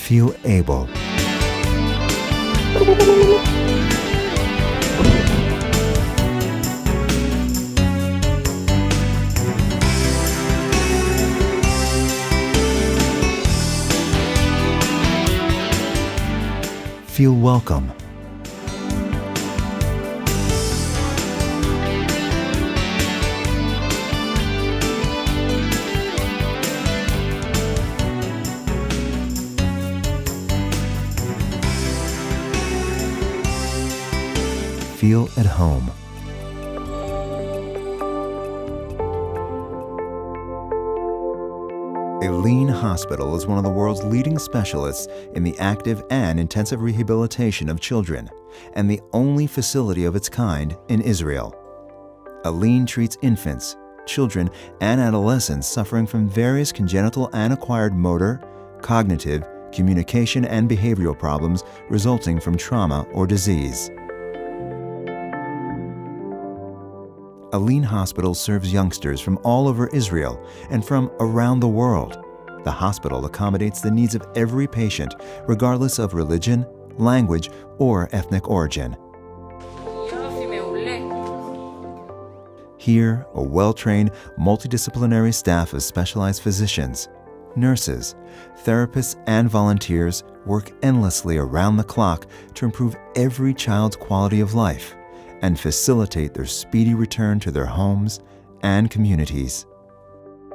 Feel able. Feel welcome. Feel at home. Eileen Hospital is one of the world's leading specialists in the active and intensive rehabilitation of children, and the only facility of its kind in Israel. Eileen treats infants, children, and adolescents suffering from various congenital and acquired motor, cognitive, communication, and behavioral problems resulting from trauma or disease. Eileen Hospital serves youngsters from all over Israel and from around the world. The hospital accommodates the needs of every patient, regardless of religion, language, or ethnic origin. Here, a well-trained, multidisciplinary staff of specialized physicians, nurses, therapists, and volunteers work endlessly around the clock to improve every child's quality of life and facilitate their speedy return to their homes and communities.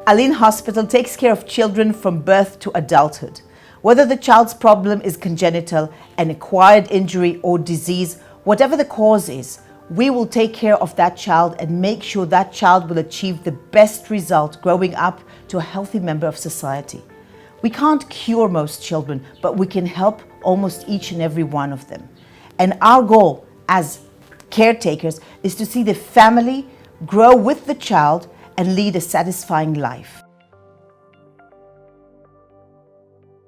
Eileen Hospital takes care of children from birth to adulthood. Whether the child's problem is congenital, an acquired injury, or disease, whatever the cause is, we will take care of that child and make sure that child will achieve the best result growing up to a healthy member of society. We can't cure most children, but we can help almost each and every one of them. And our goal as caretakers is to see the family grow with the child and lead a satisfying life.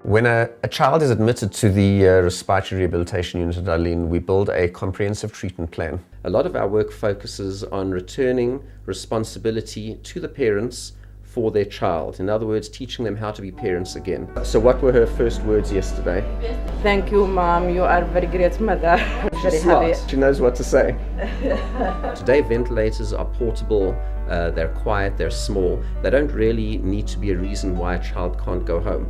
When a child is admitted to the respiratory rehabilitation unit at Eileen, we build a comprehensive treatment plan. A lot of our work focuses on returning responsibility to the parents for their child. In other words, teaching them how to be parents again. So what were her first words yesterday? Thank you, Mom. You are very great mother. Very happy. She knows what to say. Today, ventilators are portable, they're quiet, they're small. They don't really need to be a reason why a child can't go home.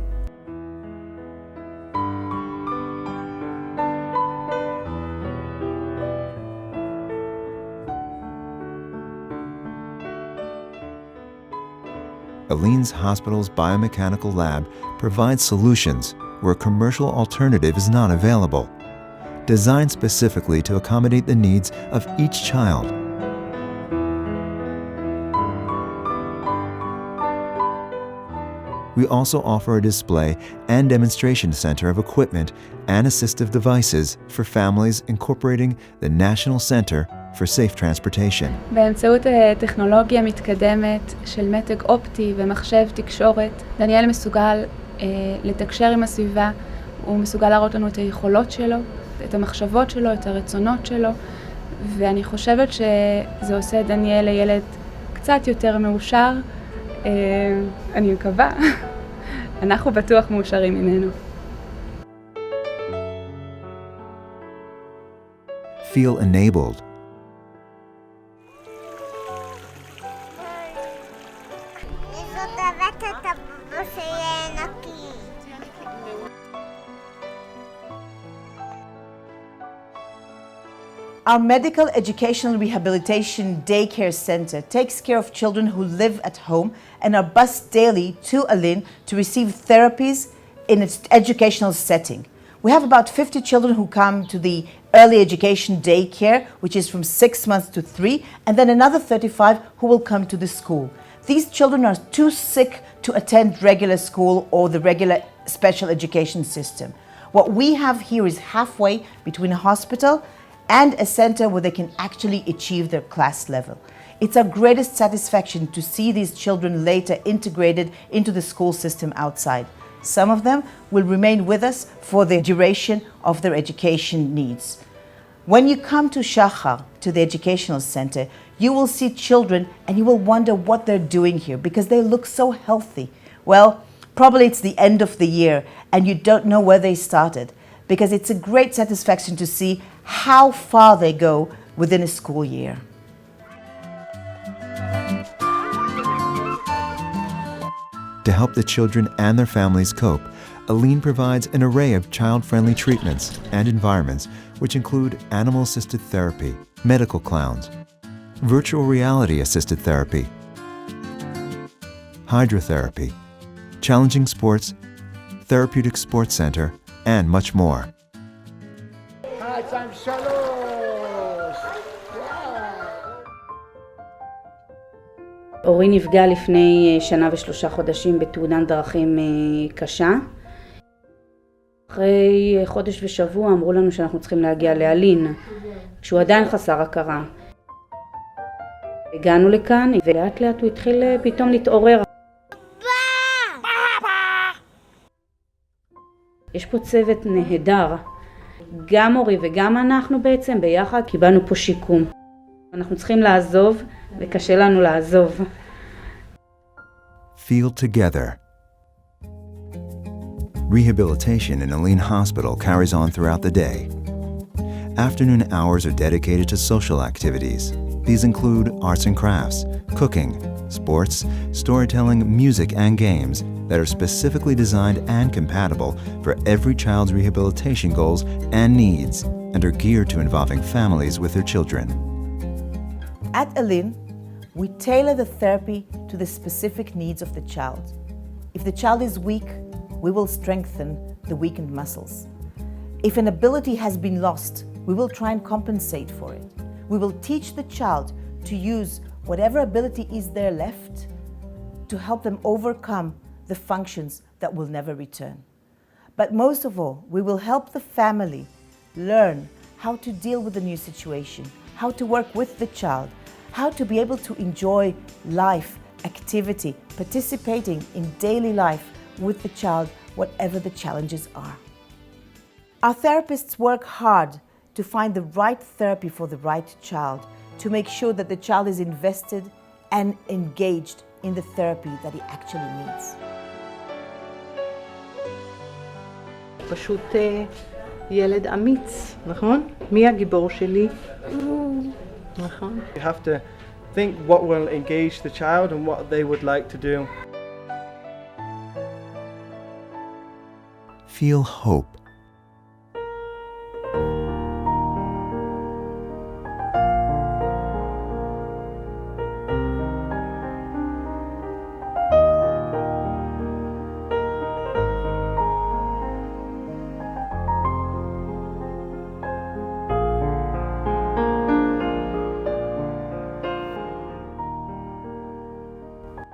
Eileen's hospital's biomechanical lab provides solutions where a commercial alternative is not available, designed specifically to accommodate the needs of each child. We also offer a display and demonstration center of equipment and assistive devices for families incorporating the National Center for Safe Transportation. באמצעות טכנולוגיה מתקדמת של מתג אופטי ומחשב תקשורת, דניאל מסוגל לתקשר עם הסביבה, הוא מסוגל להראות לנו את היכולות שלו, את המחשבות שלו, את הרצונות שלו, ואני חושבת שזה עושה את דניאל לילד קצת יותר מאושר, אני מקווה. אנחנו בטוח מאושרים ממנו. Feel enabled. Our Medical Educational Rehabilitation Daycare Center takes care of children who live at home and are bused daily to Eileen to receive therapies in its educational setting. We have about 50 children who come to the early education daycare, which is from 6 months to 3, and then another 35 who will come to the school. These children are too sick to attend regular school or the regular special education system. What we have here is halfway between a hospital and a center where they can actually achieve their class level. It's our greatest satisfaction to see these children later integrated into the school system outside. Some of them will remain with us for the duration of their education needs. When you come to Shachar, to the educational center, you will see children and you will wonder what they're doing here because they look so healthy. Well, probably it's the end of the year and you don't know where they started, because it's a great satisfaction to see how far they go within a school year. To help the children and their families cope, Aline provides an array of child-friendly treatments and environments which include animal-assisted therapy, medical clowns, virtual reality-assisted therapy, hydrotherapy, challenging sports, therapeutic sports center, and much more. אורי נפגע לפני 1 ו3 חודשים בתאונת דרכים קשה. אחרי חודש ושבוע אמרו לנו שאנחנו צריכים להגיע לאלין, כשהוא עדיין חסר הכרה. הגענו לכאן ולאט לאט הוא התחיל פתאום להתעורר. יש פה צוות נהדר. גם אורי וגם אנחנו בעצם ביחד קיבלנו פה שיקום. אנחנו צריכים לעזוב וקשה לנו לעזוב. Feel together. Rehabilitation in Aline Hospital carries on throughout the day. Afternoon hours are dedicated to social activities. These include arts and crafts, cooking, sports, storytelling, music, and games that are specifically designed and compatible for every child's rehabilitation goals and needs, and are geared to involving families with their children. At Aline, we tailor the therapy to the specific needs of the child. If the child is weak, we will strengthen the weakened muscles. If an ability has been lost, we will try and compensate for it. We will teach the child to use whatever ability is there left to help them overcome the functions that will never return. But most of all, we will help the family learn how to deal with the new situation, how to work with the child, how to be able to enjoy life, activity, participating in daily life with the child, whatever the challenges are. Our therapists work hard to find the right therapy for the right child, to make sure that the child is invested and engaged in the therapy that he actually needs. פשוט ילד אמיץ, נכון? מי הגיבור שלי? נכון. You have to think what will engage the child and what they would like to do. Feel hope.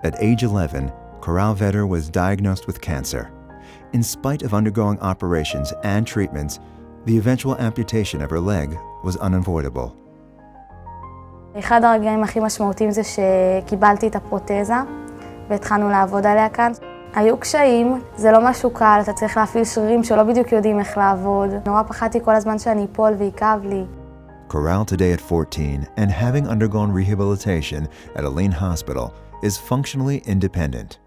At age 11, Coral Vetter was diagnosed with cancer. In spite of undergoing operations and treatments, the eventual amputation of her leg was unavoidable. אחד הרגעים הכי משמעותיים זה שקיבלתי את הפרוטזה והתחלנו לעבוד עליה כאן. היו קשיים, זה לא משהו קל, אתה צריך להפעיל שרירים שלא בדיוק יודעים איך לעבוד. נורא פחדתי כל הזמן שאני אפול ויקב לי. Coral, today at 14 and having undergone rehabilitation at Aline Hospital, is functionally independent.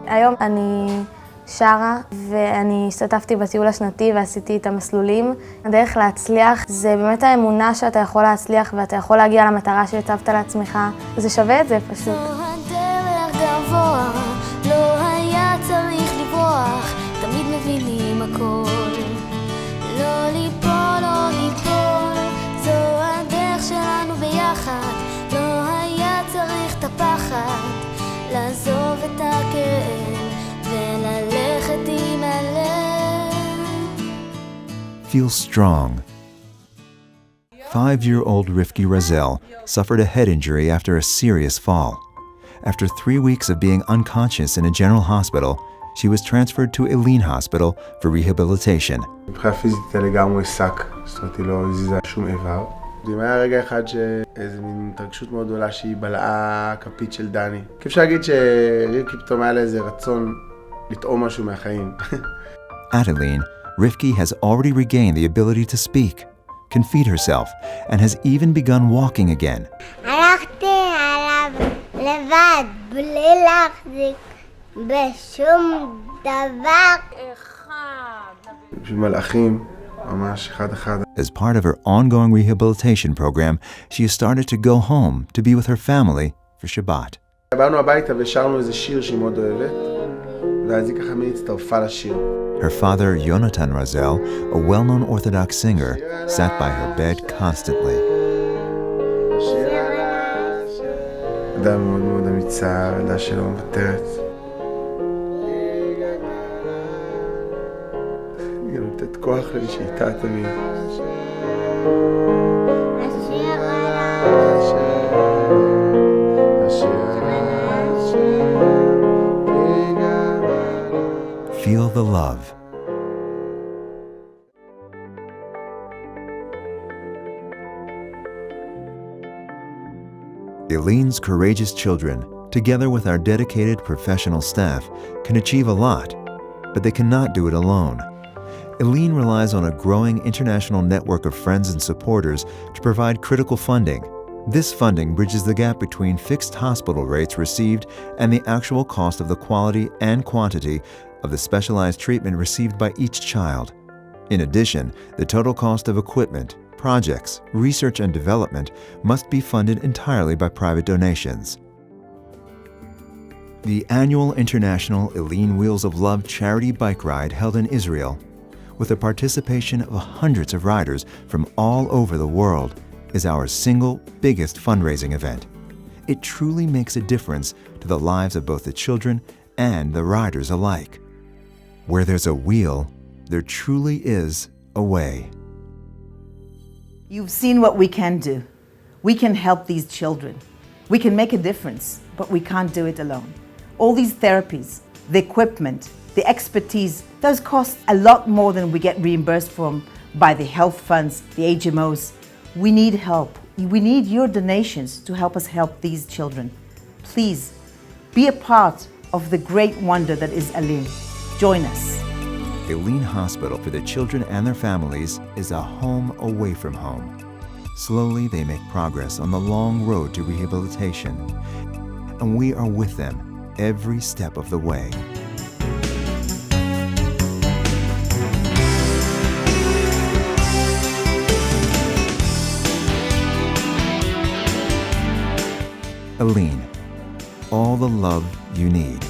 היום אני שרה ואני השתתפתי בטיול השנתי ועשיתי את המסלולים. הדרך להצליח זה באמת האמונה שאתה יכול להצליח ואתה יכול להגיע למטרה שהצבת לעצמך. זה שווה את זה פשוט. הדרך גבוה, לא היה צריך לברוח, תמיד מבינים הכל. לא ליפול, לא ליפול, זו הדרך שלנו ביחד. לא היה צריך את הפחד, לעזוב את הכאב וללכת עם הלב. Feel strong. 5-year-old Rivki Razel suffered a head injury after a serious fall. After 3 weeks of being unconscious in a general hospital, she was transferred to Aline Hospital for rehabilitation. מבחינה פיזית הייתה לגמרי שק, זאת אומרת היא לא הזיזה שום איבר. אם היה רגע אחד שאיזו מין התרגשות מאוד גדולה שהיא בלעה כפית של דני. כי אפשר להגיד שרבקי פתאום היה לה איזה רצון לטעום משהו מהחיים. At Aline, Rivki has already regained the ability to speak, can feed herself, and has even begun walking again. הלכתי עליו לבד, בלי להחזיק בשום דבר. בשביל מלאכים, ממש אחד. As part of her ongoing rehabilitation program, she has started to go home to be with her family for Shabbat. באנו הביתה ושרנו איזה שיר שהיא מאוד אוהבת, ואז היא ככה מי הצטרפה לשיר. Her father, Yonatan Razel, a well-known Orthodox singer, sat by her bed constantly. ילדה מאוד מאוד אמיצה, ילדה שלא מוותרת. היא נותנת כוח למי שאיתה תמיד. Feel the love. Eileen's courageous children, together with our dedicated professional staff, can achieve a lot, but they cannot do it alone. Eileen relies on a growing international network of friends and supporters to provide critical funding. This funding bridges the gap between fixed hospital rates received and the actual cost of the quality and quantity of the specialized treatment received by each child. In addition, the total cost of equipment, projects, research and development must be funded entirely by private donations. The annual International Eileen Wheels of Love charity bike ride held in Israel, with the participation of hundreds of riders from all over the world, is our single biggest fundraising event. It truly makes a difference to the lives of both the children and the riders alike. Where there's a wheel, there truly is a way. You've seen what we can do. We can help these children. We can make a difference, but we can't do it alone. All these therapies, the equipment, the expertise, those cost a lot more than we get reimbursed from by the health funds, the HMOs. We need help. We need your donations to help us help these children. Please, be a part of the great wonder that is Eileen. Join us. Eileen Hospital for the children and their families is a home away from home. Slowly, they make progress on the long road to rehabilitation, and we are with them every step of the way. Eileen, all the love you need.